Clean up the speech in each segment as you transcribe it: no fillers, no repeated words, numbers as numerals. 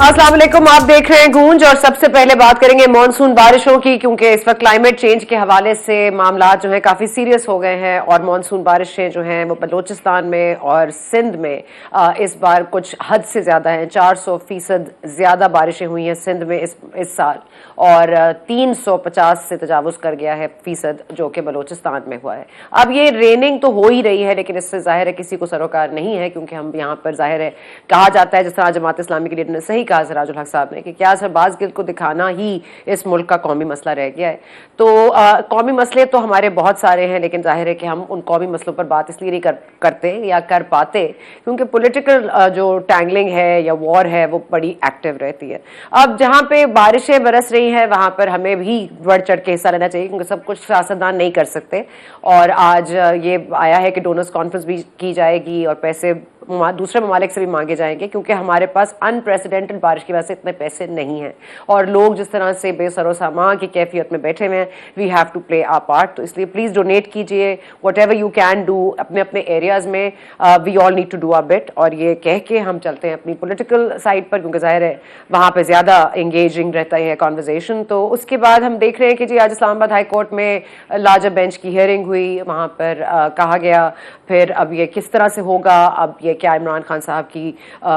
अस्सलाम वालेकुम, आप देख रहे हैं गूंज। और सबसे पहले बात करेंगे मानसून बारिशों की, क्योंकि इस वक्त क्लाइमेट चेंज के हवाले से मामला जो है काफ़ी सीरियस हो गए हैं और मानसून बारिशें जो हैं वो बलूचिस्तान में और सिंध में इस बार कुछ हद से ज़्यादा हैं। 400% ज़्यादा बारिशें हुई हैं सिंध में इस साल, और 350 से तजावुज़ कर गया है फीसद जो कि बलूचिस्तान में हुआ है। अब ये रेनिंग तो हो ही रही है, लेकिन इससे जाहिर है किसी को सरोकार नहीं है, क्योंकि हम यहाँ पर जाहिर है कहा जाता है, जिस तरह जमात इस्लामी के लीडर ने सही कहा सिराजुल हक साहब ने, कि क्या शहबाज गिल को दिखाना ही इस मुल्क का कौमी मसला रह गया है। तो कौमी मसले तो हमारे बहुत सारे हैं, लेकिन जाहिर है कि हम उन कौमी मसलों पर बात इसलिए नहीं करते या कर पाते क्योंकि पॉलिटिकल जो टैंगलिंग है या वॉर है वो बड़ी एक्टिव रहती है। अब जहाँ पे बारिशें बरस रही हैं वहाँ पर हमें भी बढ़ चढ़ के हिस्सा लेना चाहिए, क्योंकि सब कुछ सियासतदान नहीं कर सकते। और आज ये आया है कि डोनर्स कॉन्फ्रेंस भी की जाएगी और पैसे दूसरे ममालिक से भी मांगे जाएंगे, क्योंकि हमारे पास अनप्रेसिडेंटेड बारिश की वजह से इतने पैसे नहीं हैं और लोग जिस तरह से बेसरो सामान की कैफियत में बैठे हुए हैं, we have to play our part. तो इसलिए प्लीज़ डोनेट कीजिए whatever you can do अपने अपने एरियाज़ में। We all need to do our bit. और ये कह के हम चलते हैं अपनी पोलिटिकल साइड पर, क्योंकि जाहिर है वहाँ पर ज़्यादा इंगेजिंग रहता है कॉन्वर्जेशन। तो उसके बाद हम देख रहे हैं कि जी आज इस्लामाबाद हाई कोर्ट में लार्जर बेंच की हियरिंग हुई, वहाँ पर कहा गया फिर अब ये किस तरह से होगा, अब ये क्या इमरान खान साहब की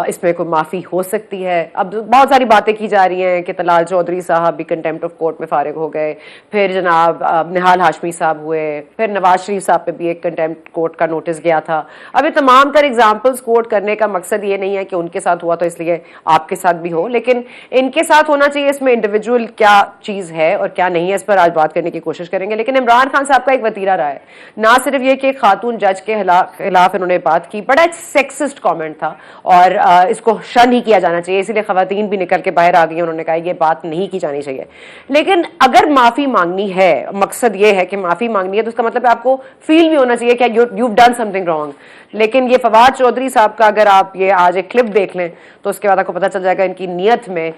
इसमें कोई माफ़ी हो सकती है। अब बहुत सारी बातें की जा रही हैं कि तलाल चौधरी साहब भी कंटेम्प्ट ऑफ कोर्ट में फारिग हो गए, फिर जनाब निहाल हाशमी साहब हुए, फिर नवाज शरीफ साहब पे भी एक कंटेम्प्ट कोर्ट का नोटिस गया था। अब ये तमाम तर एग्जाम्पल्स कोर्ट करने का मकसद ये नहीं है कि उनके साथ हुआ तो इसलिए आपके साथ भी हो, लेकिन इनके साथ होना चाहिए। इसमें इंडिविजुअल क्या चीज़ है और क्या नहीं है, इस पर आज बात करने की कोशिश करेंगे। लेकिन इमरान खान साहब का एक वतीरा रहा है, ना सिर्फ ये कि खातून जज के खिलाफ इन्होंने बात की, बड़ा एक सेक्सिस्ट कमेंट था और इसको शन ही किया जाना चाहिए, इसलिए खवातीन भी निकल के बाहर आ गई। उन्होंने कहा ये बात नहीं की जानी चाहिए। लेकिन अगर माफी मांगनी है, मकसद ये है कि माफी मांगनी है, तो उसका मतलब आपको फील भी होना चाहिए कि यू डन समथिंग रॉन्ग। लेकिन ये फवाद चौधरी साहब का अगर आप ये आज एक क्लिप देख लें तो उसके बाद आपको पता चल जाएगा इनकी नीयत में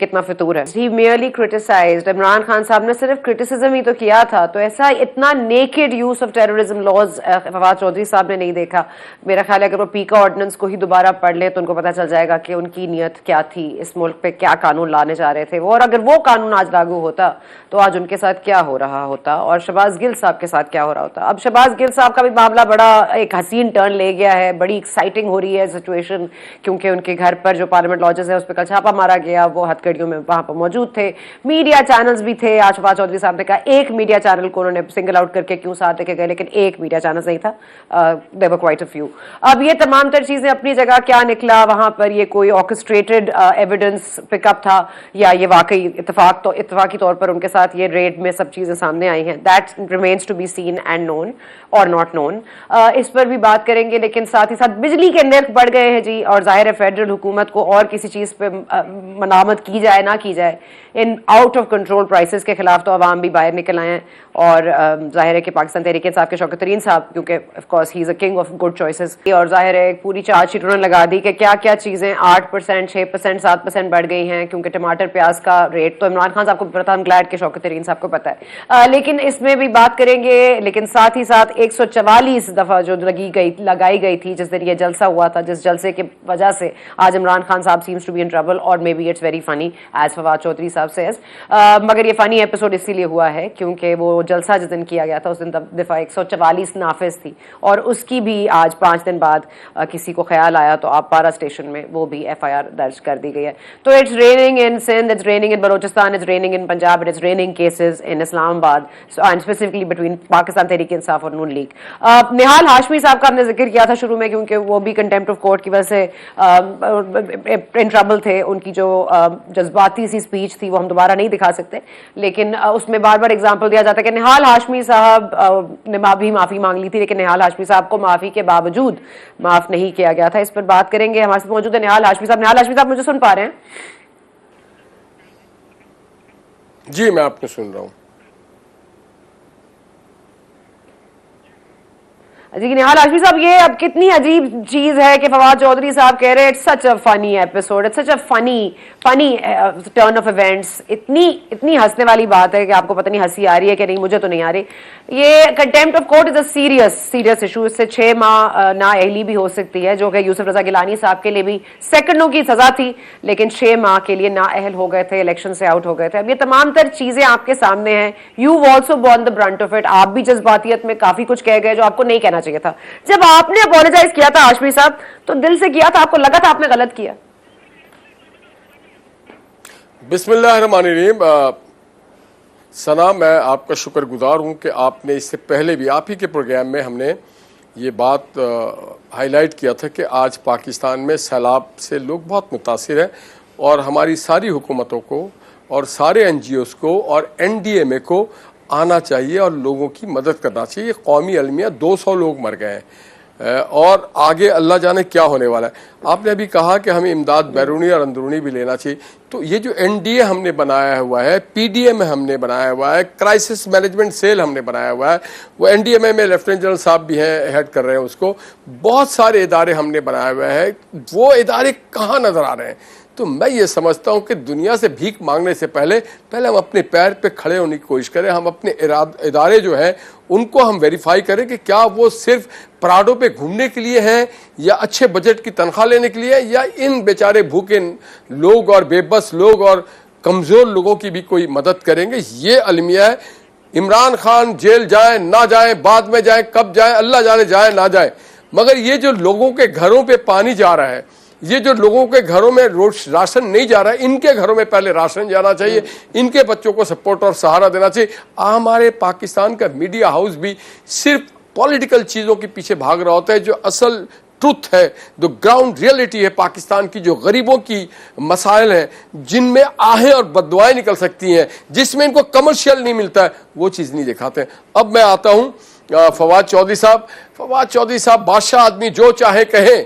कितना फितूर है। ही मेयरली क्रिटिसाइज्ड, इमरान खान साहब ने सिर्फ क्रिटिसिज्म ही तो किया था, तो ऐसा इतना naked use of terrorism laws Fawad Chaudhry साहब ने नहीं देखा। मेरा ख्याल है अगर वो पीका ऑर्डिनेंस को ही दोबारा पढ़ ले तो उनको पता चल जाएगा कि उनकी नीयत क्या थी, इस मुल्क पे क्या कानून लाने जा रहे थे वो, और अगर वो कानून आज लागू होता तो आज उनके साथ क्या हो रहा होता और शहबाज गिल साहब के साथ क्या हो रहा होता। अब शहबाज गिल साहब का भी मामला बड़ा एक हसीन टर्न ले गया है, बड़ी एक्साइटिंग हो रही है सिचुएशन, क्योंकि उनके घर पर जो पार्लियामेंट लॉजेस है उस पर कल छापा मारा गया, वो हथकड़ियों में वहां पर मौजूद थे, मीडिया चैनल्स भी थे। आज फवाद चौधरी साहब ने कहा एक मीडिया चैनल को उन्होंने सिंगल आउट करके क्यों साथ लेके गए, लेकिन एक मीडिया चैनल नहीं था, there were quite a few. अब ये तमाम तर चीजें अपनी जगह, क्या निकला वहां पर, ये कोई ऑर्केस्ट्रेटेड एविडेंस पिकअप था या ये वाकई इत्तफाकी तौर पर उनके साथ ये रेड में सब चीजें सामने आई हैं, that remains to be seen and known or not known. इस पर भी बात करेंगे। लेकिन साथ ही साथ बिजली के नर्ख बढ़ गए हैं जी, और जाहिर है फेडरल हुकूमत को और किसी चीज पे मनामत की जाए ना की जाए, in out of control prices के खिलाफ तो अवाम भी बाहर निकल आए हैं। और जाहिर है कि पाकिस्तान तहरीक इंसाफ के शौकत तरीन साहब, क्योंकि of course he is a king of good choices, और जाहिर है एक पूरी चार्जशीट उन्होंने लगा दी कि क्या क्या चीजें 8%, 6%, 7% बढ़ गई हैं, क्योंकि टमाटर प्याज का रेट तो इमरान खान साहब को पता, हम ग्लैड के शौकत तरीन साहब को पता है। लेकिन इसमें भी बात करेंगे। लेकिन साथ ही साथ 144 दफा जो लगाई गई थी जिस दिन ये जलसा हुआ था, जिस जलसे की वजह से आज इमरान खान साहब seems to be in trouble, और may be it's very funny as Fawad Chaudhry साहब से। मगर ये फनी एपिसोड इसीलिए हुआ है क्योंकि वो जलसा जिस दिन किया गया था उस दिन दफा 144 नाफिज थी, और उसकी भी आज 5 दिन बाद किसी को ख्याल आया तो आप पारा स्टेशन में वो भी FIR दर्ज कर दी गई है। तो it's raining in Sindh, it's raining in Balochistan, it's raining in Punjab, it's raining cases in Islamabad, and specifically between Pakistan Tehreek Insaf और नून लीग। निहाल हाशमी साहब का हमने जिक्र किया था शुरू में, क्योंकि वो भी कंटेम्प्ट ऑफ कोर्ट की वजह से इन ट्रबल थे। उनकी जो जज्बाती सी स्पीच थी वो हम दोबारा नहीं दिखा सकते, लेकिन उसमें बार बार एग्जाम्पल दिया जाता है कि निहाल हाशमी साहब ने भी माफी मांग ली थी, लेकिन निहाल हाशमी साहब को माफी के बावजूद माफ नहीं किया गया था। इस पर बात करेंगे। हमारे साथ मौजूद है निहाल हाशमी साहब। निहाल हाशमी साहब मुझे सुन पा रहे हैं? जी मैं आपको सुन रहा हूं। जी निहाल हाशमी साहब, ये अब कितनी अजीब चीज है कि फवाद चौधरी साहब कह रहे हैं it's such a funny episode, it's such a funny turn off events. इतनी इतनी हंसने वाली बात है कि आपको पता नहीं हंसी आ रही है कि नहीं, मुझे तो नहीं आ रही। ये contempt of court is a serious issue. इससे 6 माह नाअहली भी हो सकती है, जो कि यूसुफ रजा गिलानी साहब के लिए भी सेकंडों की सजा थी, लेकिन 6 माह के लिए नाअहल हो गए थे, इलेक्शन से आउट हो गए थे। अब ये तमाम तर चीजें आपके सामने हैं, you also born the Brunt of it. आप भी जज्बातियत में काफी कुछ कह गए जो आपको नहीं कहना चाहिए था। जब आपने अपोलोजाइज किया था हाशमी साहब, तो दिल से किया था, आपको लगा था आपने गलत किया? बिस्मिल्लाहिर्रहमानिर्रहीम। सना, मैं आपका शुक्रगुजार हूं कि आपने इससे पहले भी आप ही के प्रोग्राम में हमने ये बात हाईलाइट किया था कि आज पाकिस्तान में सैलाब से लोग बहुत मुतासिर हैं और हमारी सारी हुकूमतों को और सारे NGOs को और NDMA को आना चाहिए और लोगों की मदद करना चाहिए। कौमी अलमिया 200 लोग मर गए हैं और आगे अल्लाह जाने क्या होने वाला है। आपने अभी कहा कि हमें इमदाद बैरूनी और अंदरूनी भी लेना चाहिए, तो ये जो NDA हमने बनाया हुआ है, PDM हमने बनाया हुआ है, क्राइसिस मैनेजमेंट सेल हमने बनाया हुआ है, वो NDMA में लेफ्टिनेंट जनरल साहब भी हैं, हेड कर रहे हैं उसको। बहुत सारे इदारे हमने बनाए हुए हैं, वो इदारे कहाँ नज़र आ रहे हैं? तो मैं ये समझता हूँ कि दुनिया से भीख मांगने से पहले हम अपने पैर पे खड़े होने की कोशिश करें। हम अपने इदारे जो हैं उनको हम वेरीफाई करें कि क्या वो सिर्फ पराडों पे घूमने के लिए हैं या अच्छे बजट की तनख्वाह लेने के लिए, या इन बेचारे भूखे लोग और बेबस लोग और कमज़ोर लोगों की भी कोई मदद करेंगे। ये अलमिया है। इमरान खान जेल जाए ना जाए, बाद में जाए, कब जाए अल्लाह जाने, जाए ना जाए, मगर ये जो लोगों के घरों पे पानी जा रहा है, ये जो लोगों के घरों में राशन नहीं जा रहा है, इनके घरों में पहले राशन जाना चाहिए, इनके बच्चों को सपोर्ट और सहारा देना चाहिए। हमारे पाकिस्तान का मीडिया हाउस भी सिर्फ पॉलिटिकल चीज़ों के पीछे भाग रहा होता है। जो असल ट्रुथ है, जो ग्राउंड रियलिटी है पाकिस्तान की, जो गरीबों की मसाइल हैं, जिनमें आहें और बददुआएं निकल सकती हैं, जिसमें इनको कमर्शियल नहीं मिलता है, वो चीज़ नहीं दिखाते हैं। अब मैं आता हूँ फवाद चौधरी साहब। फवाद चौधरी साहब बादशाह आदमी, जो चाहे कहें।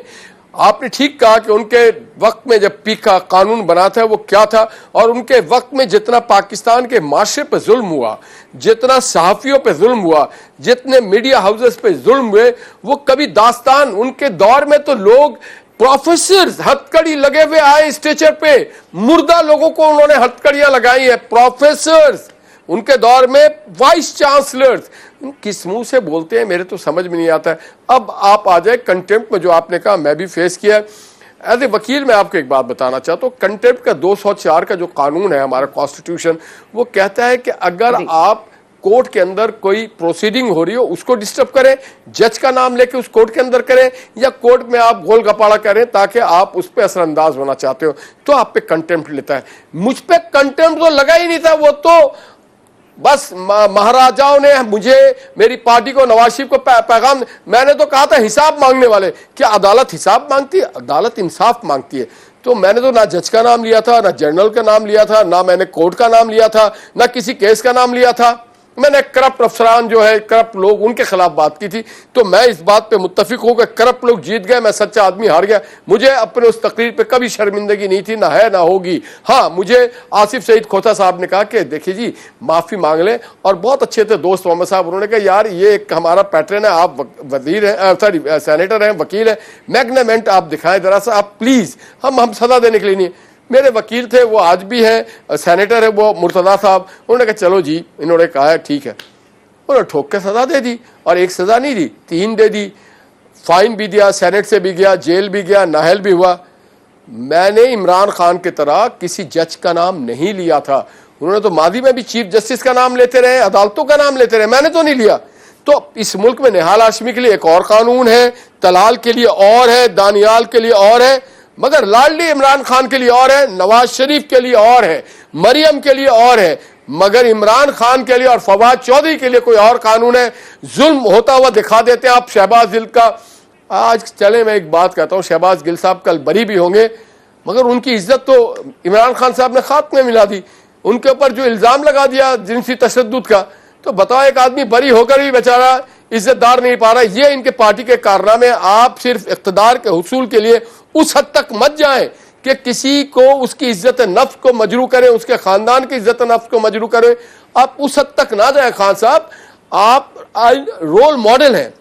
आपने ठीक कहा कि उनके वक्त में जब पीका कानून बना था वो क्या था, और उनके वक्त में जितना पाकिस्तान के माशरे पे जुल्म हुआ, जितना सहाफ़ियों पे जुल्म हुआ, जितने मीडिया हाउसेस पे जुल्म हुए, वो कभी दास्तान। उनके दौर में तो लोग प्रोफेसर हथकड़ी लगे हुए आए स्टेचर पे, मुर्दा लोगों को उन्होंने हथकड़ियां लगाई है, प्रोफेसर्स। उनके दौर में वाइस चांसलर्स। किस मुंह से बोलते हैं, मेरे तो समझ में नहीं आता है। अब आप आ जाए कंटेम्प्ट में, जो आपने कहा मैं भी फेस किया है एज ए वकील। मैं आपको एक बात बताना चाहता हूँ, कंटेम्प्ट का 204 का जो कानून है हमारा कॉन्स्टिट्यूशन, वो कहता है कि अगर आप कोर्ट के अंदर कोई प्रोसीडिंग हो रही हो उसको डिस्टर्ब करें, जज का नाम लेके उस कोर्ट के अंदर करें, या कोर्ट में आप गोल गपाड़ा करें ताकि आप उस पर असरअंदाज होना चाहते हो, तो आप पे कंटेम्प्ट लेता है। मुझ पे कंटेम्प्ट तो लगा ही नहीं था, वो तो बस महाराजाओं ने मुझे, मेरी पार्टी को, नवाज शरीफ को पैगाम, मैंने तो कहा था हिसाब मांगने वाले। क्या अदालत हिसाब मांगती है? अदालत इंसाफ मांगती है। तो मैंने तो ना जज का नाम लिया था, ना जनरल का नाम लिया था, ना मैंने कोर्ट का नाम लिया था, ना किसी केस का नाम लिया था। मैंने करप्ट अफसरान जो है, करप्ट लोग, उनके खिलाफ बात की थी। तो मैं इस बात पे मुत्तफिक हूं कि करप्ट लोग जीत गए, मैं सच्चा आदमी हार गया। मुझे अपने उस तकरीर पे कभी शर्मिंदगी नहीं थी, ना है ना होगी। हाँ, मुझे आसिफ सईद खोता साहब ने कहा कि देखिए जी माफ़ी मांग लें, और बहुत अच्छे थे दोस्त मोहम्मद साहब, उन्होंने कहा यार ये एक हमारा पैटर्न है, आप वजीर हैं, सॉरी सेनेटर हैं, वकील हैं, मैग्नामेंट आप दिखाएं जरा सा, आप प्लीज़। हम सजा देने के लिए नहीं। मेरे वकील थे, वो आज भी हैं, सेनेटर है वो मुर्तदा साहब, उन्होंने कहा चलो जी, इन्होंने कहा है ठीक है, उन्होंने ठोक के सजा दे दी। और एक सजा नहीं दी, 3 दे दी, फाइन भी दिया, सेनेट से भी गया, जेल भी गया, नाहल भी हुआ। मैंने इमरान खान की तरह किसी जज का नाम नहीं लिया था। उन्होंने तो मादी में भी चीफ जस्टिस का नाम लेते रहे, अदालतों का नाम लेते रहे, मैंने तो नहीं लिया। तो इस मुल्क में निहाल हाशमी के लिए एक और कानून है, तलाल के लिए और है, दानियाल के लिए और है, मगर लाडली इमरान खान के लिए और है, नवाज शरीफ के लिए और है, मरियम के लिए और है, मगर इमरान खान के लिए और फवाद चौधरी के लिए कोई और कानून है। जुल्म होता हुआ दिखा देते हैं आप शहबाज गिल का। आज चले, मैं एक बात कहता हूँ, शहबाज गिल साहब कल बरी भी होंगे, मगर उनकी इज्जत तो इमरान खान साहब ने खाक में मिला दी। उनके ऊपर जो इल्ज़ाम लगा दिया जिनसी तशद्दुद का, तो बताओ एक आदमी बरी होकर भी बेचारा इज्जतदार नहीं पा रहा। ये इनके पार्टी के कारनामे। आप सिर्फ इख्तिदार के हुसूल के लिए उस हद तक मत जाएं कि किसी को उसकी इज्जत नफ्स को मजरू करें, उसके खानदान की इज्जत नफ्स को मजरू करें। आप उस हद तक ना जाएं खान साहब। आप रोल मॉडल हैं,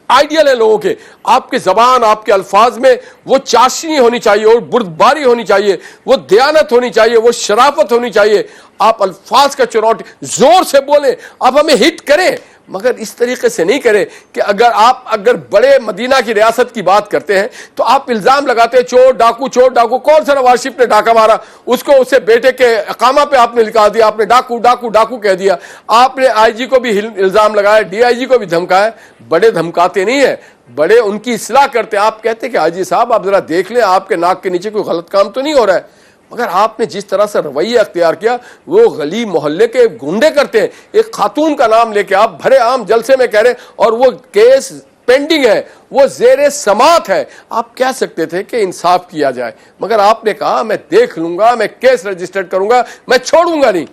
आइडियल है लोगों के, आपके जबान आपके अल्फाज में वो चाशनी होनी चाहिए और बुर्दबारी होनी चाहिए, वो दयानत होनी चाहिए, वो शराफत होनी चाहिए। आप अल्फाज का चुनौती जोर से बोले, आप हमें हिट करें, मगर इस तरीके से नहीं करें कि अगर बड़े मदीना की रियासत की बात करते हैं तो आप इल्जाम लगाते हैं चोर डाकू। कौन सा नवाज शरीफ ने डाका मारा, उसको उससे बेटे के अकामा पे आपने लिखा दिया, आपने डाकू कह दिया। आपने आईजी को भी इल्जाम लगाया, डीआईजी को भी धमकाया। बड़े धमकाते नहीं है, बड़े उनकी इस्लाह करते हैं। आप कहते हैं कि आईजी साहब आप जरा देख लें, आपके नाक के नीचे कोई गलत काम तो नहीं हो रहा है। मगर आपने जिस तरह से रवैया अख्तियार किया वो गली मोहल्ले के गुंडे करते हैं। एक खातून का नाम लेके आप भरे आम जलसे में कह रहे हैं और वो केस पेंडिंग है, वो जेरे समात है। आप कह सकते थे कि इंसाफ किया जाए, मगर आपने कहा मैं देख लूंगा, मैं केस रजिस्टर्ड करूंगा, मैं छोड़ूंगा नहीं।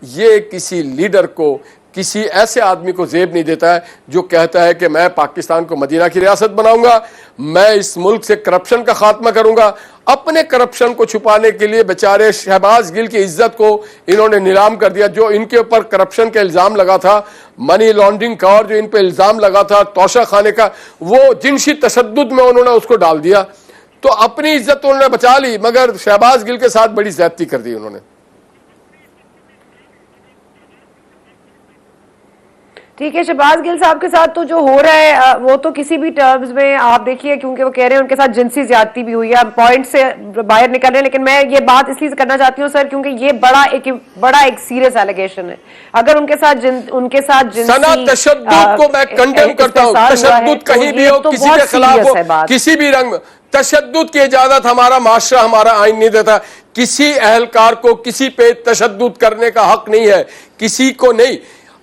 ये किसी लीडर को, किसी ऐसे आदमी को जेब नहीं देता है जो कहता है कि मैं पाकिस्तान को मदीना की रियासत बनाऊंगा, मैं इस मुल्क से करप्शन का खात्मा करूंगा। अपने करप्शन को छुपाने के लिए बेचारे शहबाज गिल की इज्जत को इन्होंने नीलाम कर दिया। जो इनके ऊपर करप्शन का इल्जाम लगा था, मनी लॉन्ड्रिंग का, और जो इन पे इल्जाम लगा था तोशा खाने का, वो जिनसी तशद्दुद में उन्होंने उसको डाल दिया। तो अपनी इज्जत तो उन्होंने बचा ली, मगर शहबाज गिल के साथ बड़ी ज्यादती कर दी उन्होंने। ठीक है, शहबाज गिल साहब के साथ तो जो हो रहा है वो तो किसी भी टर्म्स में आप देखिए, क्योंकि वो कह रहे हैं उनके साथ जिनसी ज्यादती भी हुई है, पॉइंट से बाहर निकल रहे हैं। लेकिन मैं ये बात इसलिए करना चाहती हूँ सर, क्योंकि ये बड़ा एक सीरियस एलिगेशन है। अगर उनके साथ सना तशद्दुद को मैं कंडेम करता हूँ। तशद्दुद कहीं भी हो, किसी के खिलाफ हो, किसी भी रंग में तशद्दुद की इजाजत हमारा माशरा, हमारा आइन नहीं देता। किसी अहलकार को किसी पे तशद्दुद करने का हक नहीं है, किसी को नहीं।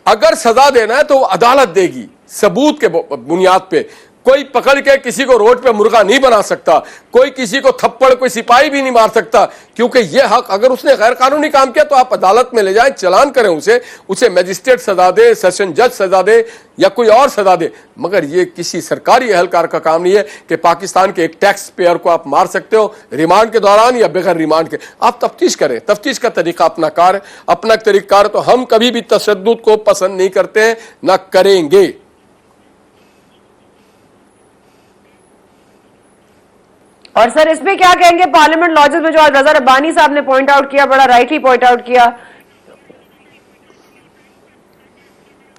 अगर सजा देना है तो अदालत देगी, सबूत के बुनियाद पे। कोई पकड़ के किसी को रोड पे मुर्गा नहीं बना सकता, कोई किसी को थप्पड़, कोई सिपाही भी नहीं मार सकता, क्योंकि यह हक, अगर उसने गैर कानूनी काम किया तो आप अदालत में ले जाएं, चलान करें उसे मजिस्ट्रेट सजा दे, सेशन जज सजा दे या कोई और सजा दे। मगर यह किसी सरकारी अहलकार का काम नहीं है कि पाकिस्तान के एक टैक्स पेयर को आप मार सकते हो रिमांड के दौरान या बगैर रिमांड के। आप तफ्तीश करें, तफ्तीश का तरीका अपना कार है, अपना तरीका। तो हम कभी भी तशद्दुद को पसंद नहीं करते हैं, ना करेंगे। और सर इसमें क्या कहेंगे, पार्लियामेंट लॉजेस में जो आज रजा रब्बानी साहब ने पॉइंट आउट किया, बड़ा राइटली पॉइंट आउट किया।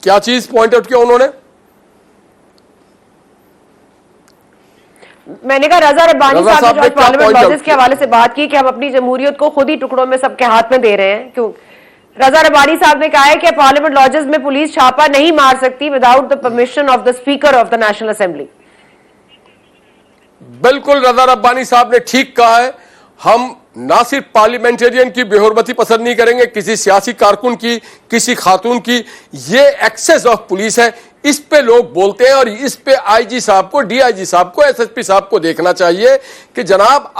क्या चीज पॉइंट आउट किया उन्होंने? मैंने कहा रजा रब्बानी साहब ने जो आज पार्लियामेंट लॉजेस के हवाले से बात की कि हम अपनी जमहूरियत को खुद ही टुकड़ों में सबके हाथ में दे रहे हैं। क्यों? रजा रब्बानी साहब ने कहा है कि पार्लियामेंट लॉजेस में पुलिस छापा नहीं मार सकती without the permission of the speaker of the national assembly. बिल्कुल रजा रब्बानी साहब ने ठीक कहा है। हम ना सिर्फ पार्लियामेंटेरियन की बेहुरमती पसंद नहीं करेंगे, किसी सियासी कारकुन की, किसी खातून की। ये एक्सेस ऑफ पुलिस है, इस पे लोग बोलते हैं और इस पे आईजी साहब को, डीआईजी साहब को, एसएसपी साहब को देखना चाहिए कि जनाब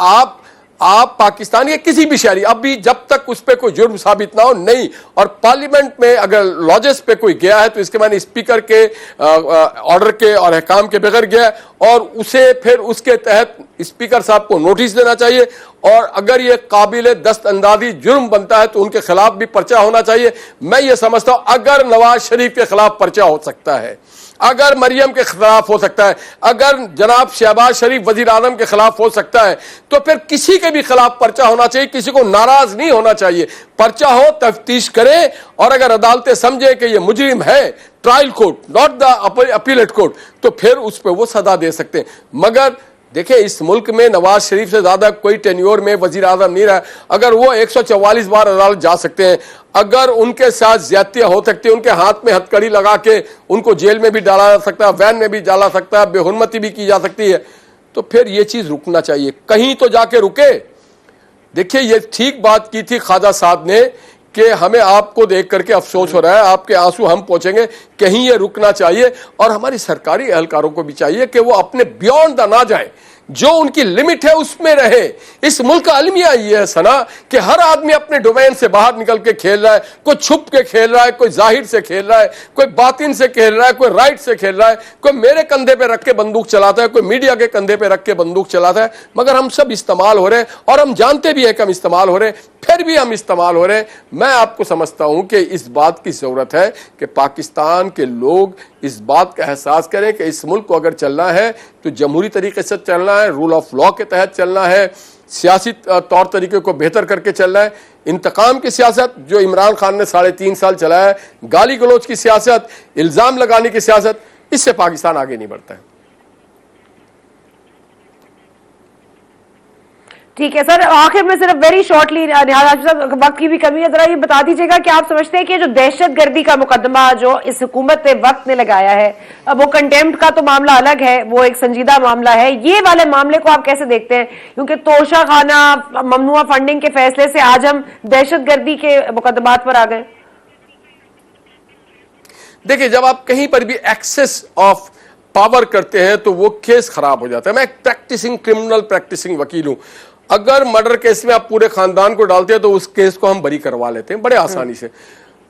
आप पाकिस्तान के किसी भी शहरी, अभी जब तक उस पर कोई जुर्म साबित ना हो नहीं। और पार्लियामेंट में अगर लॉजेस पे कोई गया है तो इसके माने स्पीकर के ऑर्डर के और अहकाम के बगैर गया, और उसे फिर उसके तहत स्पीकर साहब को नोटिस देना चाहिए। और अगर ये काबिल दस्तअंदाजी जुर्म बनता है तो उनके खिलाफ भी पर्चा होना चाहिए। मैं ये समझता हूं अगर नवाज शरीफ के खिलाफ पर्चा हो सकता है, अगर मरियम के खिलाफ हो सकता है, अगर जनाब शहबाज शरीफ वजीर आजम के खिलाफ हो सकता है, तो फिर किसी के भी खिलाफ पर्चा होना चाहिए। किसी को नाराज नहीं होना चाहिए। पर्चा हो, तफ्तीश करें, और अगर अदालतें समझे कि ये मुजरिम है, trial court not the appellate court, तो फिर उस पर वो सजा दे सकते हैं। मगर देखिए इस मुल्क में नवाज शरीफ से ज्यादा कोई टेन्योर में वजीर आजम नहीं रहा। अगर वो 144 बार अदालत जा सकते हैं, अगर उनके साथ ज्यादतियां हो सकती है, उनके हाथ में हथकड़ी लगा के उनको जेल में भी डाला जा सकता है, वैन में भी डाला सकता है, बेहुरमती भी की जा सकती है, तो फिर ये चीज रुकना चाहिए। कहीं तो जाके रुके। देखिए ये ठीक बात की थी ख्वाजा साहब ने कि हमें आपको देख करके अफसोस हो रहा है, आपके आंसू हम पहुंचेंगे, कहीं ये रुकना चाहिए। और हमारी सरकारी एहलकारों को भी चाहिए कि वो अपने बियॉन्ड द ना जाए, जो उनकी लिमिट है उसमें रहे। इस मुल्क का अलमिया ये है सना कि हर आदमी अपने डोमेन से बाहर निकल के खेल रहा है। कोई छुप के खेल रहा है, कोई जाहिर से खेल रहा है, कोई बातिन से खेल रहा है, कोई राइट से खेल रहा है, कोई मेरे कंधे पे रख के बंदूक चलाता है, कोई मीडिया के कंधे पे रख के बंदूक चलाता है। मगर हम सब इस्तेमाल हो रहे हैं और हम जानते भी हैं कि हम इस्तेमाल हो रहे हैं। फिर भी हम इस्तेमाल हो रहे हैं। मैं आपको समझता हूं कि इस बात की ज़रूरत है कि पाकिस्तान के लोग इस बात का एहसास करें कि इस मुल्क को अगर चलना है तो जमहूरी तरीके से चलना है, रूल ऑफ लॉ के तहत चलना है, सियासी तौर तरीके को बेहतर करके चलना है। इंतकाम की सियासत जो इमरान खान ने 3.5 साल चलाया है, गाली गलौज की सियासत, इल्ज़ाम लगाने की सियासत, इससे पाकिस्तान आगे नहीं बढ़ता है। ठीक है सर, आखिर में सिर्फ वेरी शॉर्टली, वक्त की भी कमी है, जरा ये बता दीजिएगा कि आप समझते हैं कि जो दहशतगर्दी का मुकदमा जो इस हुकूमत ने वक्त ने लगाया है, वो कंटेम्प्ट का तो मामला अलग है, वो एक संजीदा मामला है, ये वाले मामले को आप कैसे देखते हैं? क्योंकि तोशा खाना, ममनुआ फंडिंग के फैसले से आज हम दहशतगर्दी के मुकदमात पर आ गए। देखिए, जब आप कहीं पर भी एक्सेस ऑफ पावर करते हैं तो वो केस खराब हो जाता है। मैं एक प्रैक्टिसिंग क्रिमिनल प्रैक्टिसिंग वकील हूं। अगर मर्डर केस में आप पूरे खानदान को डालते हैं तो उस केस को हम बरी करवा लेते हैं बड़े आसानी से।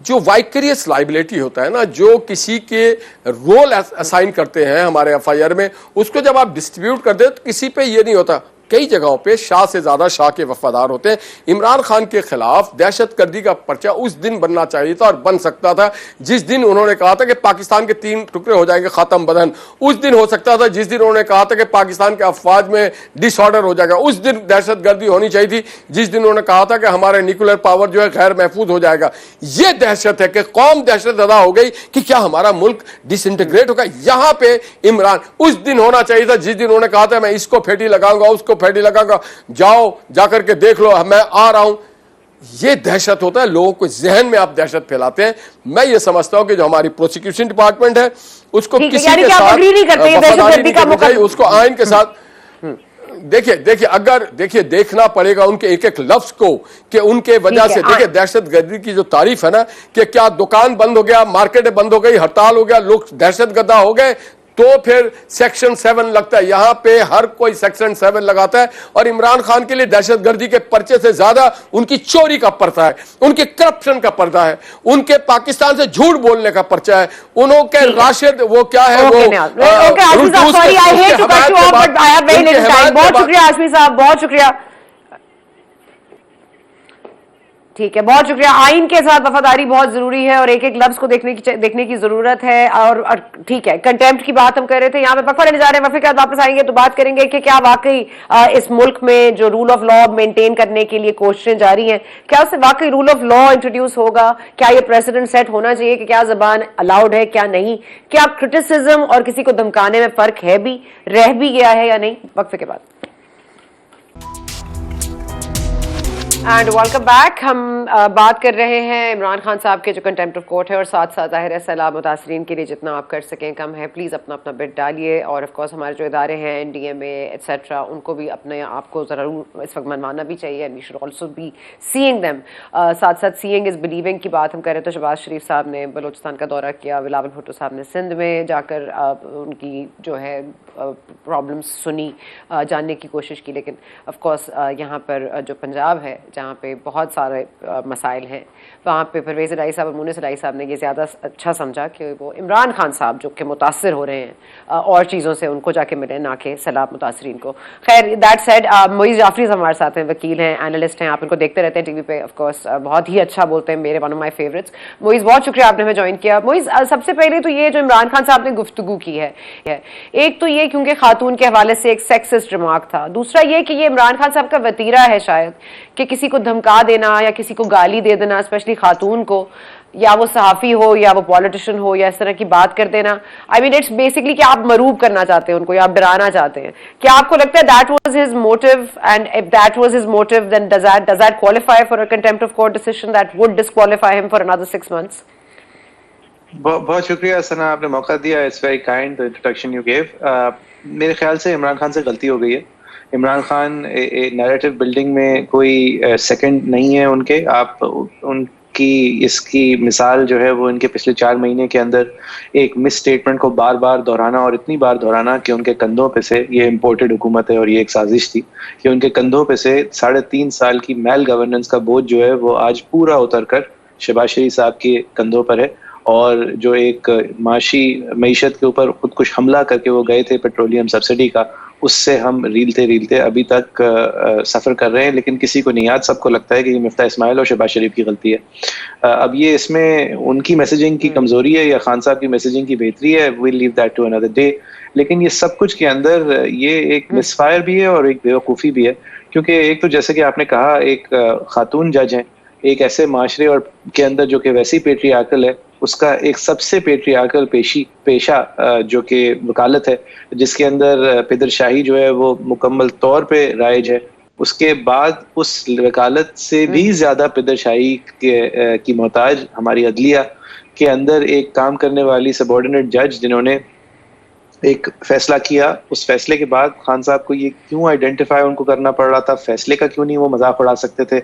जो वाइकरियस लाइबिलिटी होता है ना, जो किसी के रोल असाइन करते हैं हमारे एफआईआर में, उसको जब आप डिस्ट्रीब्यूट कर दे तो किसी पे ये नहीं होता। कई जगहों पे शाह से ज्यादा शाह के वफादार होते हैं। इमरान खान के खिलाफ दहशतगर्दी का पर्चा उस दिन बनना चाहिए था और बन सकता था जिस दिन उन्होंने कहा था कि पाकिस्तान के 3 टुकड़े हो जाएंगे, खातम बदन। उस दिन हो सकता था जिस दिन उन्होंने कहा था कि पाकिस्तान के अफवाज में डिसऑर्डर हो जाएगा। उस दिन दहशतगर्दी होनी चाहिए थी जिस दिन उन्होंने कहा था कि हमारे न्यूक्लियर पावर जो है गैर महफूज हो जाएगा। यह दहशत है कि कौम दहशत अदा हो गई कि क्या हमारा मुल्क डिसइंटीग्रेट होगा। यहां पे इमरान उस दिन होना चाहिए था जिस दिन उन्होंने कहा था मैं इसको फेटी लगाऊंगा, उसको फेटी लगाऊंगा, जाओ जाकर के देख लो, मैं आ रहा हूं। ये दहशत होता है, लोगों को जहन में आप दहशत फैलाते हैं। मैं ये समझता हूं कि जो हमारी प्रोसिक्यूशन डिपार्टमेंट है उसको किसी के साथ वफादारी नहीं चाहिए, उसको आइन के साथ देखिए अगर देखना पड़ेगा उनके एक एक लफ्ज को कि उनके वजह से देखिए दहशतगर्दी की जो तारीफ है ना कि क्या दुकान बंद हो गया, मार्केट बंद हो गई, हड़ताल हो गया, लोग दहशतगर्दा हो गए तो फिर सेक्शन 7 लगता है। यहां पे हर कोई सेक्शन 7 लगाता है और इमरान खान के लिए दहशतगर्दी के पर्चे से ज्यादा उनकी चोरी का पर्चा है, उनके करप्शन का पर्दा है, उनके पाकिस्तान से झूठ बोलने का पर्चा है, उनके राशिद वो क्या है वो बहुत शुक्रिया आशमी साहब, बहुत शुक्रिया। ठीक है, बहुत शुक्रिया। आइन के साथ वफादारी बहुत जरूरी है और एक एक लफ्ज को देखने की जरूरत है। और ठीक है, कंटेम्प्ट की बात हम कर रहे थे, यहाँ पे वक्फा लेने जा रहे हैं, वक्फे के बाद वापस आएंगे तो बात करेंगे कि क्या वाकई इस मुल्क में जो रूल ऑफ लॉ मेंटेन करने के लिए कोशिशें जारी हैं, क्या उससे वाकई रूल ऑफ लॉ इंट्रोड्यूस होगा? क्या ये प्रेसिडेंट सेट होना चाहिए कि क्या जबान अलाउड है, क्या नहीं? क्या क्रिटिसिज्म और किसी को धमकाने में फर्क है भी, रह भी गया है या नहीं? वक्फे के बाद एंड वेलकम बैक। हम बात कर रहे हैं इमरान खान साहब के जो कंटेम्प्ट ऑफ कोर्ट है और साथ साथ जाहिर है सलाह मुतासरीन के लिए जितना आप कर सकें कम है। प्लीज़ अपना अपना बिट डालिए और ऑफ कोर्स हमारे जो इदारे हैं NDMA एट्सेट्रा उनको भी अपने आप को ज़रूर इस वक्त मनवाना भी चाहिए and we should also be seeing them. साथ साथ सीइंग इज़ बिलीविंग की बात हम करें तो शहबाज शरीफ साहब ने बलोचिस्तान का दौरा किया, बिलावल भुट्टो साहब ने सिंध में जाकर उनकी जो है प्रॉब्लम्स सुनी, जानने की कोशिश की। लेकिन ऑफ कोर्स यहाँ पर जो पंजाब है जहाँ पे बहुत सारे मसाइल हैं, वहाँ पे परवेज़ इलाही साहब और मुनीस इलाही साहब ने ये ज़्यादा अच्छा समझा कि वो इमरान खान साहब जो कि मुतासर हो रहे हैं और चीज़ों से, उनको जाके मिले, ना कि सलाह मुतासरीन को। खैर दैट सेड, मोइज़ जाफरी हमारे साथ हैं, वकील हैं, एनालिस्ट हैं, आप इनको देखते रहते हैं टीवी पे, ऑफ कोर्स बहुत ही अच्छा बोलते हैं, मेरे one of my favourites. Moiz बहुत शुक्रिया आपने हमें ज्वाइन किया। मोइज़ सबसे पहले तो ये जो इमरान खान साहब ने गुफ्तगू की है, एक तो ये क्योंकि खातून के हवाले से एक सेक्सिस्ट रिमार्क था, दूसरा ये कि ये इमरान खान साहब का वतीरा है शायद कि किसी को धमका देना या किसी को गाली दे देना, स्पेशली खातून को, या वो सहाफ़ी हो या वो पॉलिटिशियन हो, या इस तरह की बात कर देना। आई मीन इट्स बेसिकली कि आप मरूब करना चाहते हैं उनको या आप डराना चाहते हैं। क्या आपको लगता है that was his motive? And if that was his motive then does that qualify for a contempt of court decision that would disqualify him for another 6 months? बहुत शुक्रिया सना, आपने मौका दिया। It's very kind introduction you gave. मेरे ख्याल से इमरान खान से गलती हो गई है। इमरान खान नैरेटिव बिल्डिंग में कोई सेकंड नहीं है उनके। आप उनकी इसकी मिसाल जो है वो इनके पिछले 4 महीने के अंदर एक मिस स्टेटमेंट को बार बार दोहराना, और इतनी बार दोहराना कि उनके कंधों पे से, ये इम्पोर्टेड हुकूमत है और ये एक साजिश थी कि उनके कंधों पे से 3.5 साल की मैल गवर्नेंस का बोझ जो है वो आज पूरा उतर कर शहबाज शरीफ साहब के कंधों पर है। और जो एक माशी मईशत के ऊपर खुद कुछ हमला करके वो गए थे पेट्रोलियम सब्सिडी का, उससे हम रीलते अभी तक सफ़र कर रहे हैं, लेकिन किसी को नहीं याद, सबको लगता है कि ये मिफ्ता इस्माइल और शहबाज शरीफ की गलती है। अब ये इसमें उनकी मैसेजिंग की कमज़ोरी है या खान साहब की मैसेजिंग की बेहतरी है, we leave that to another day. लेकिन ये सब कुछ के अंदर ये एक मिसफायर भी है और एक बेवकूफ़ी भी है, क्योंकि एक तो जैसे कि आपने कहा, एक खातून जज हैं एक ऐसे माशरे और के अंदर जो कि वैसी पेट्रियार्कल है, उसका एक सबसे पेट्रियार्कल पेशा जो कि वकालत है, जिसके अंदर पिदरशाही जो है वो मुकम्मल तौर पे राइज है, उसके बाद उस वकालत से भी ज्यादा पिदरशाही की मोहताज हमारी अदलिया के अंदर एक काम करने वाली सबॉर्डिनेट जज, जिन्होंने एक फैसला किया। उस फैसले के बाद खान साहब को ये क्यों आइडेंटिफाई उनको करना पड़ रहा था, फैसले का क्यों नहीं वो मजाक उड़ा सकते थे?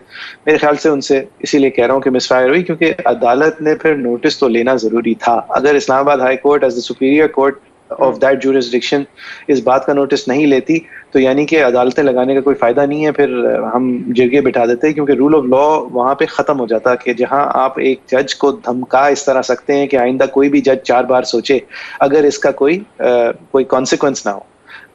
मेरे ख्याल से उनसे इसीलिए कह रहा हूँ कि मिसफायर हुई, क्योंकि अदालत ने फिर नोटिस तो लेना जरूरी था। अगर Islamabad high court as the superior court of that jurisdiction इस बात का नोटिस नहीं लेती, तो यानी कि अदालतें लगाने का कोई फायदा नहीं है, फिर हम जगह बिठा देते हैं, क्योंकि रूल ऑफ लॉ वहां पे खत्म हो जाता कि जहां आप एक जज को धमका इस तरह सकते हैं कि आइंदा कोई भी जज 4 बार सोचे अगर इसका कोई कॉन्सिक्वेंस ना हो।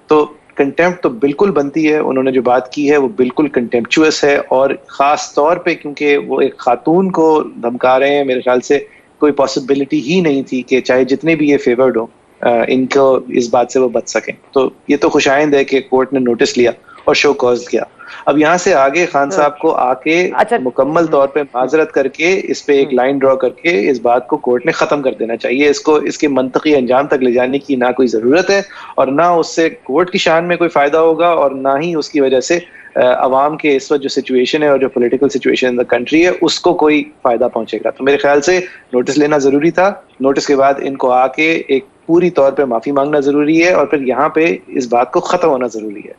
तो कंटेम्प्ट तो बिल्कुल बनती है, उन्होंने जो बात की है वो बिल्कुल कंटेम्पचुअस है, और खास तौर पे क्योंकि वो एक खातून को धमका रहे हैं, मेरे ख्याल से कोई पॉसिबिलिटी ही नहीं थी कि चाहे जितने भी ये फेवर्ड हो इनको इस बात से वो बच सकें। तो ये तो खुशाइंद है कि कोर्ट ने नोटिस लिया और शो कॉज किया। अब यहाँ से आगे खान साहब को आके मुकम्मल तौर पे माजरत करके इस पे एक लाइन ड्रॉ करके इस बात को कोर्ट ने खत्म कर देना चाहिए। इसको इसके मंतकी अंजाम तक ले जाने की ना कोई जरूरत है, और ना उससे कोर्ट की शान में कोई फायदा होगा, और ना ही उसकी वजह से अवाम के इस वक्त जो सिचुएशन है और जो political situation in the country है उसको कोई फायदा पहुंचेगा। तो मेरे ख्याल से नोटिस लेना जरूरी था, नोटिस के बाद इनको आके एक पूरी तौर पे माफी मांगना जरूरी है, और फिर यहाँ पे इस बात को खत्म होना जरूरी है।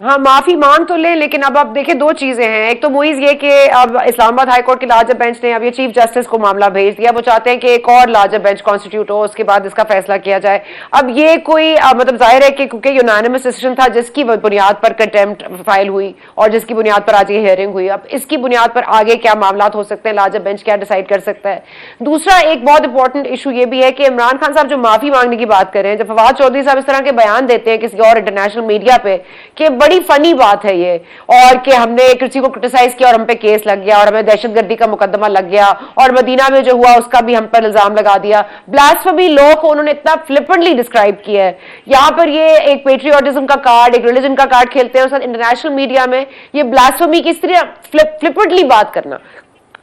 हाँ, माफी मांग तो ले, लेकिन अब देखिए दो चीजें हैं। एक तो मुइज ये कि अब इस्लामाबाद हाई कोर्ट के लार्जर बेंच ने अब ये चीफ जस्टिस को मामला भेज दिया। वो चाहते हैं कि एक और लार्जर बेंच कॉन्स्टिट्यूट हो, उसके बाद इसका फैसला किया जाए। अब ये कोई मतलब जाहिर है कि क्योंकि यूनानिमस डिसीजन था जिसकी बुनियाद पर कंटेम्प्ट फाइल हुई और जिसकी बुनियाद पर आज ये हियरिंग हुई, अब इसकी बुनियाद पर आगे क्या मामला हो सकते हैं, लार्जर बेंच क्या डिसाइड कर सकता है। दूसरा एक बहुत इंपॉर्टेंट इशू ये भी है कि इमरान खान साहब जो माफी मांगने की बात कर रहे हैं, जब फवाद चौधरी साहब इस तरह के बयान देते हैं किसी और इंटरनेशनल मीडिया पे कि बड़ी फनी बात है ये, और कि हमने किसी को क्रिटिसाइज किया और हम पे केस लग गया और हमें दहशतगर्दी का मुकदमा लग गया, और मदीना में जो हुआ उसका भी हम पर इल्जाम लगा दिया। ब्लास्फेमी लॉ को उन्होंने इतना फ्लिपेंटली डिस्क्राइब किया है। यहां पर ये एक पेट्रियोटिज्म का कार्ड, एक रिलीजन का कार्ड खेलते हैं, और साथ इंटरनेशनल मीडिया में ये ब्लास्फेमी की इस तरह फ्लिपेंटली बात करना,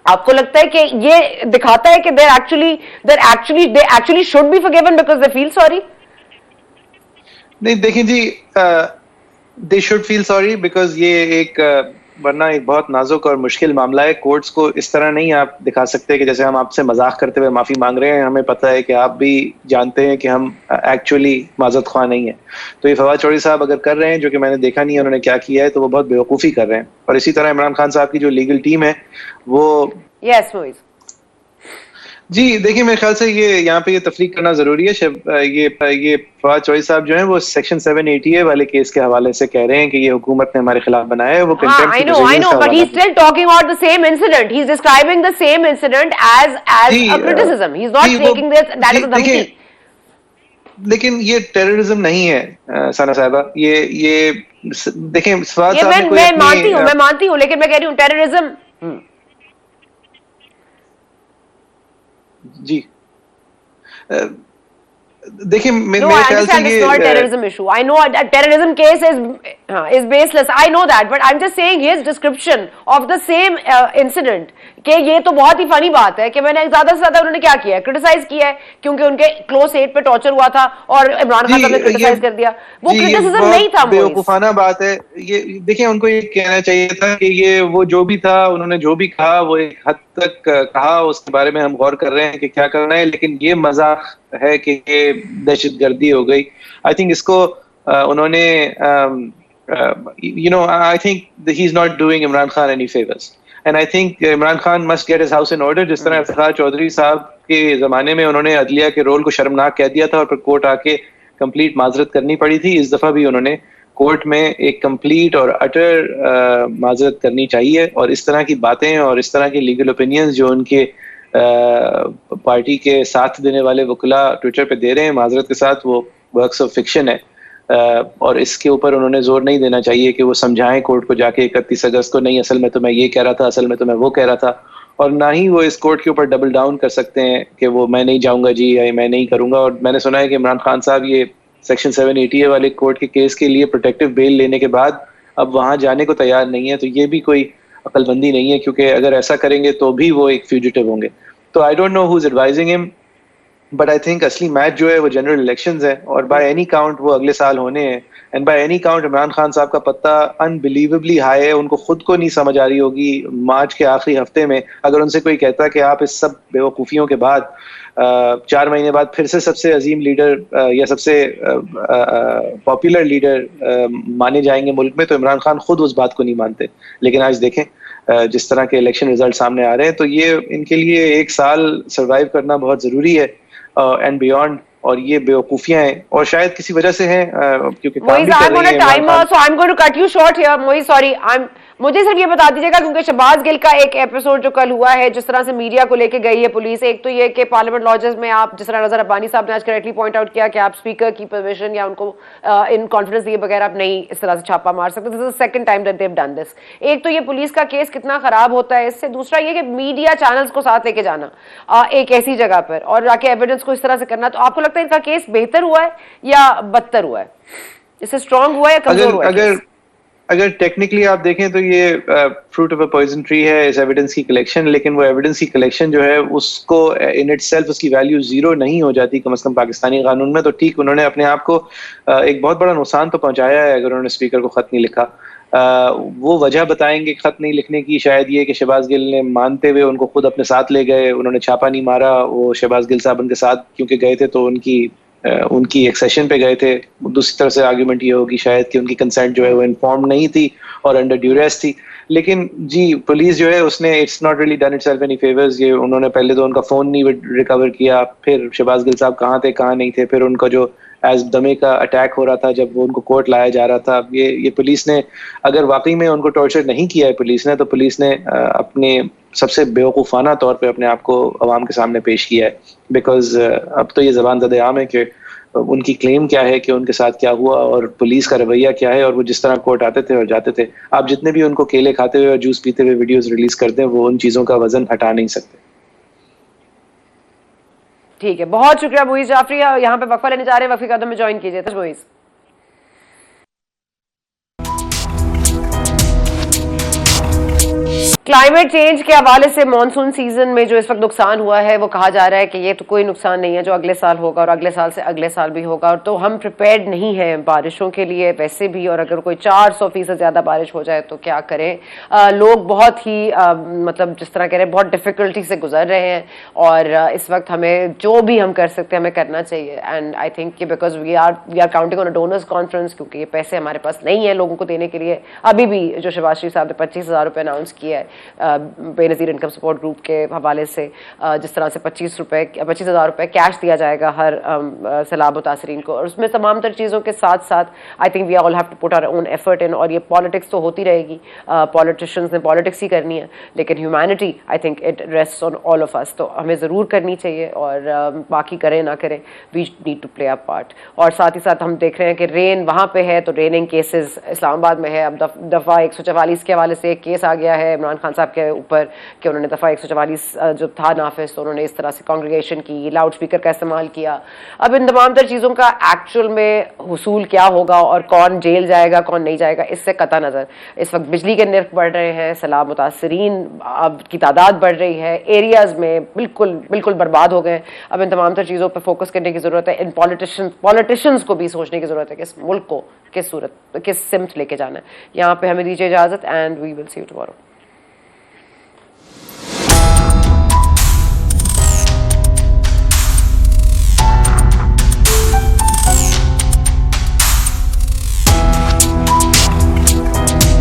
आपको लगता है कि ये दिखाता है कि they actually should be forgiven because they feel sorry? नहीं, देखिए जी, they should feel sorry because ये एक वरना एक बहुत नाजुक और मुश्किल मामला है। कोर्ट्स को इस तरह नहीं आप दिखा सकते कि जैसे हम आपसे मजाक करते हुए माफी मांग रहे हैं, हमें पता है कि आप भी जानते हैं कि हम एक्चुअली माजरत ख्वाह नहीं है। तो ये फवाद चौधरी साहब अगर कर रहे हैं, जो कि मैंने देखा नहीं है उन्होंने क्या किया है, तो वो बहुत बेवकूफ़ी कर रहे हैं। और इसी तरह इमरान खान साहब की जो लीगल टीम है वो जी, देखिए मेरे ख्याल से ये यहाँ पे ये तफरीक करना जरूरी है। ये फवाद चौधरी साहब जो हैं वो सेक्शन 780 वाले केस के हवाले से कह रहे हैं कि ये हुकूमत ने हमारे खिलाफ बनाया है। वो I know, but he's still talking about the same incident. He's describing the same incident as a criticism. He's not taking that as a धमकी। लेकिन ये टेररिज्म नहीं है साना साहिबा। ये देखें, फवाद साहब मैं मानती हूँ, लेकिन मैं कह रही हूँ टेररिज्म जी देखिए मेरे ख्याल से ये not terrorism issue. I know a terrorism case is baseless. I know that, but I'm just saying his description of the same incident कि ये तो बहुत ही फनी बात है कि मैंने ज्यादा से ज्यादा उन्होंने क्या किया है, क्रिटिसाइज किया है, क्योंकि उनके क्लोज एड पे टॉर्चर हुआ था और इमरान खान साहब ने क्रिटिसाइज कर दिया। वो क्रिटिसिज्म नहीं था, बेवकूफाना बात है ये। देखिए उनको ये कहना चाहिए था कि ये वो जो भी था, उन्होंने जो भी कहा वो एक हद तक कहा, उसके बारे में हम गौर कर रहे हैं कि क्या करना है। लेकिन ये मजाक है कि ये दहशतगर्दी हो गई। आई थिंक इसको उन्होंने I think he is not doing Imran Khan any favours, and I think Imran Khan must get his house in order. जिस तरह इफ्तिखार चौधरी साहब के जमाने में उन्होंने अदलिया के रोल को शर्मनाक कह दिया था और फिर कोर्ट आके कंप्लीट माजरत करनी पड़ी थी, इस दफा भी उन्होंने कोर्ट में एक कंप्लीट और अटर माजरत करनी चाहिए। और इस तरह की बातें और इस तरह के लीगल ओपिनियंस जो उनके पार्टी के साथ देने वाले वकला ट्विटर पे दे रहे हैं माजरत के साथ, वो वर्क्स ऑफ फिक्शन है, और इसके ऊपर उन्होंने जोर नहीं देना चाहिए कि वो समझाएं कोर्ट को जाके 31 अगस्त को, नहीं असल में तो मैं ये कह रहा था, असल में तो मैं वो कह रहा था। और ना ही वो इस कोर्ट के ऊपर डबल डाउन कर सकते हैं कि वो मैं नहीं जाऊंगा जी या मैं नहीं करूंगा। और मैंने सुना है कि इमरान खान साहब ये सेक्शन 780 वाले कोर्ट के केस के लिए प्रोटेक्टिव बेल लेने के बाद अब वहां जाने को तैयार नहीं है। तो ये भी कोई अक्लमंदी नहीं है, क्योंकि अगर ऐसा करेंगे तो भी वो एक फ्यूजिटिव होंगे। तो I don't know who is advising him, but I think असली मैच जो है वो जनरल इलेक्शंस है, और बाय एनी काउंट वो अगले साल होने हैं। And by any count Imran Khan साहब का पत्ता अनबिलीवेबली हाई है। उनको खुद को नहीं समझ आ रही होगी मार्च के आखिरी हफ्ते में अगर उनसे कोई कहता कि आप इस सब बेवकूफ़ियों के बाद 4 महीने बाद फिर से सबसे अजीम लीडर या सबसे पॉपुलर लीडर माने जाएंगे मुल्क में, तो इमरान खान खुद उस बात को नहीं मानते। लेकिन आज देखें जिस तरह के इलेक्शन रिजल्ट सामने आ रहे हैं, तो ये इनके लिए 1 साल सर्वाइव करना बहुत ज़रूरी है एंड बियॉन्ड। और ये बेवकूफियां हैं और शायद किसी वजह से हैं, क्योंकि काम भी कर रही हैं Imran Khan. So I'm going to cut you short here, मोई, सॉरी। मुझे सिर्फ ये बता दीजिएगा, क्योंकि शहबाज गिल का एक एपिसोड जो कल हुआ है, जिस तरह से मीडिया को लेके गई है पुलिस, एक तो ये कि पार्लियामेंट लॉजेस में आप, जिस तरह नजर अब्बानी साहब ने आज करेक्टली पॉइंट आउट किया कि आप स्पीकर की परमिशन या उनको इन कॉन्फिडेंस दिए बगैर आप नहीं इस तरह से छापा मार सकते। This is the second time that they have done this. एक तो ये पुलिस का केस कितना खराब होता है इससे, दूसरा ये कि मीडिया चैनल्स को साथ लेके जाना एक ऐसी जगह पर और जाके एविडेंस को इस तरह से करना। तो आपको लगता है इनका केस बेहतर हुआ है या बदतर हुआ है, इससे स्ट्रांग हुआ है या कमजोर हुआ है? अगर टेक्निकली आप देखें तो ये fruit of a poison tree है, इस एविडेंस की कलेक्शन। लेकिन वो एविडेंस की कलेक्शन जो है उसको इन इटसेल्फ उसकी वैल्यू जीरो नहीं हो जाती, कम से कम पाकिस्तानी कानून में। तो ठीक, उन्होंने अपने आप को एक बहुत बड़ा नुकसान तो पहुंचाया है अगर उन्होंने स्पीकर को खत नहीं लिखा। वो वजह बताएंगे खत नहीं लिखने की, शायद ये कि शहबाज गिल ने मानते हुए उनको खुद अपने साथ ले गए, उन्होंने छापा नहीं मारा। वो शहबाज गिल साहब उनके साथ क्योंकि गए थे तो उनकी एक सेशन पे गए थे। दूसरी तरफ से आर्ग्यूमेंट ये होगी शायद कि उनकी कंसेंट जो है वो इन्फॉर्म नहीं थी और अंडर ड्यूरेस थी। लेकिन जी पुलिस जो है उसने it's not really done itself any favours. ये उन्होंने पहले तो उनका फोन नहीं रिकवर किया, फिर शहबाज गिल साहब कहाँ थे कहाँ नहीं थे, फिर उनका जो एज दमे का अटैक हो रहा था जब वो उनको कोर्ट लाया जा रहा था। ये पुलिस ने अगर वाकई में उनको टॉर्चर नहीं किया है पुलिस ने, तो पुलिस ने अपने सबसे बेवकूफ़ाना तौर पे अपने आप को अवाम के सामने पेश किया है। बिकॉज अब तो ये ज़बान ज़द आम है कि उनकी क्लेम क्या है कि उनके साथ क्या हुआ और पुलिस का रवैया क्या है, और वो जिस तरह कोर्ट आते थे और जाते थे। आप जितने भी उनको केले खाते हुए और जूस पीते हुए वीडियोस रिलीज करते हैं, वो उन चीज़ों का वजन हटा नहीं सकते। ठीक है, बहुत शुक्रिया मुईज़ जाफरी। यहाँ पे वक्फा लेने जा रहे हैं, वक्फे कदम में ज्वाइन कीजिए मुईज़। क्लाइमेट चेंज के हवाले से मॉनसून सीजन में जो इस वक्त नुकसान हुआ है, वो कहा जा रहा है कि ये तो कोई नुकसान नहीं है जो अगले साल होगा और अगले साल से अगले साल भी होगा। और तो हम प्रिपेयर्ड नहीं हैं बारिशों के लिए वैसे भी, और अगर कोई 400% ज़्यादा बारिश हो जाए तो क्या करें। लोग बहुत ही मतलब जिस तरह कह रहे हैं बहुत डिफिकल्टी से गुजर रहे हैं, और इस वक्त हमें जो भी हम कर सकते हैं हमें करना चाहिए। एंड आई थिंक कि because we are counting on a donors conference, क्योंकि ये पैसे हमारे पास नहीं है लोगों को देने के लिए। अभी भी जो शहबाज शरीफ साहब ने 25,000 रुपये अनाउंस किया है बेनज़ीर इनकम सपोर्ट ग्रुप के हवाले से, जिस तरह से 25,000 रुपये कैश दिया जाएगा हर सैलाब मुतासरीन को, और उसमें तमाम तर चीज़ों के साथ साथ I think we all have to put our own effort in. और ये पॉलिटिक्स तो होती रहेगी, पॉलिटिशियंस ने पॉलिटिक्स ही करनी है, लेकिन humanity I think it rests on all of us. तो हमें ज़रूर करनी चाहिए, और बाकी करें ना करें we need to play a part. और साथ ही साथ हम देख रहे हैं कि रेन वहाँ पे है तो रेनिंग केसेस इस्लामाबाद में है। अब दफ़ा 144 के हवाले से एक केस आ गया है इमरान खान साहब के ऊपर कि उन्होंने दफ़ा 144 जो था नाफिज, तो उन्होंने इस तरह से कांग्रेगेशन की, लाउड स्पीकर का इस्तेमाल किया। अब इन तमाम तर चीज़ों का एक्चुअल में हुसूल क्या होगा और कौन जेल जाएगा कौन नहीं जाएगा, इससे कता नज़र। इस वक्त बिजली के नर्ख बढ़ रहे हैं, सैलाब मुतासरीन अब की तादाद बढ़ रही है, एरियाज़ में बिल्कुल बर्बाद हो गए। अब इन तमाम तर चीज़ों पर फोकस करने की ज़रूरत है। इन पॉलिटिशियंस को भी सोचने की ज़रूरत है कि इस मुल्क को किस सिमत लेके जाना है। यहाँ पे हमें दीजिए इजाज़त, and we will see you tomorrow.